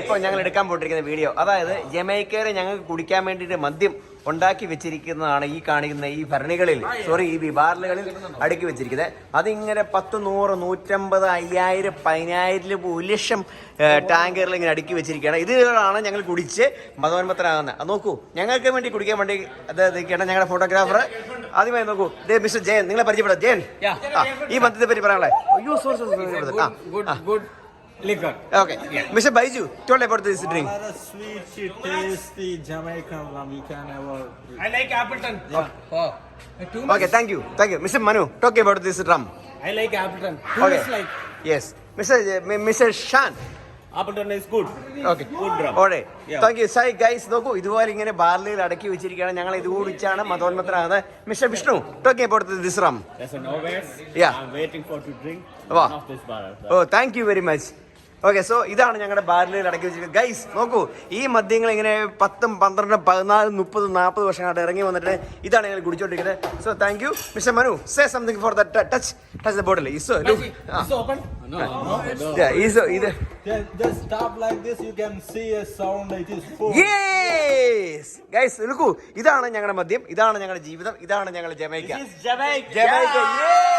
ഇപ്പോൾ ഞങ്ങൾ എടുക്കാൻ പോയിട്ടിരിക്കുന്ന വീഡിയോ, അതായത് ജമൈക്കയിൽ ഞങ്ങൾക്ക് കുടിക്കാൻ വേണ്ടിയിട്ട് മദ്യം ഉണ്ടാക്കി വെച്ചിരിക്കുന്നതാണ് ഈ കാണിക്കുന്ന ഈ ഭരണികളിൽ, ഈ ബാർലുകളിൽ അടുക്കി വെച്ചിരിക്കുന്നത്. അതിങ്ങനെ 10, 100, 150, 5000, 10000, 1,00,000 ടാങ്കറിൽ ഇങ്ങനെ അടുക്കി വെച്ചിരിക്കുകയാണ്. ഇതിലാണ് ഞങ്ങൾ കുടിച്ച് മതോന്മത്തരാകുന്നത്. അത് നോക്കൂ, ഞങ്ങൾക്ക് വേണ്ടി കുടിക്കാൻ വേണ്ടി അത് ഇതൊക്കെയാണ് ഞങ്ങളുടെ ഫോട്ടോഗ്രാഫർ. ആദ്യമായി നോക്കൂ, മിസ്റ്റർ ജയൻ, നിങ്ങളെ പരിചയപ്പെടാം. ജയൻ, ഈ മദ്യത്തെ പറ്റി പറയാനുള്ളത്. അയ്യോ liquor. Okay. Yeah. Mr. Baiju, tell about this drink. Sweet, tasty Jamaican rum you can ever. I like Appleton. Yeah. Okay, thank you. Mr. Manu, talk about this rum. I like Appleton. Okay. Like. Yes. Mr. Shan. Appleton is good. Okay. Good rum. Alright. Yeah. Thank you. Sorry guys, നോക്കൂ, ഇതുപോലെ ഇങ്ങനെ ബാർലിയിൽ അടക്കി വെച്ചിരിക്കുകയാണ്. ഞങ്ങൾ ഇത് കുടിച്ചാണ് മതോന്മത്തരാകുന്നത്. Mr. Vishnu, talk about this rum. That's a novice. Yeah. I'm waiting for to drink. Wow. Of this bar. Oh, thank you very much. Okay, so ഇതാണ് ഞങ്ങളുടെ ബാർലിയിൽ അടക്കി വെച്ചിരിക്കുന്നത്. ഗൈസ് നോക്കൂ, ഈ മദ്യങ്ങൾ ഇങ്ങനെ 10, 12, 14, 30, 40 വർഷങ്ങളായിട്ട് ഇറങ്ങി വന്നിട്ട് ഇതാണ് ഞങ്ങൾ കുടിച്ചോണ്ടിരിക്കുന്നത്. So thank you. Mister Manu, say something for the touch the bottle. Is open? No. Just stop like this, you can see a sound, it is full. Yes! Guys, നോക്കൂ, ഇതാണ് ഞങ്ങളുടെ മദ്യം, ഇതാണ് ഞങ്ങളുടെ ജീവിതം, ഇതാണ് ഞങ്ങളുടെ Jamaica. This is Jamaica. Yeah!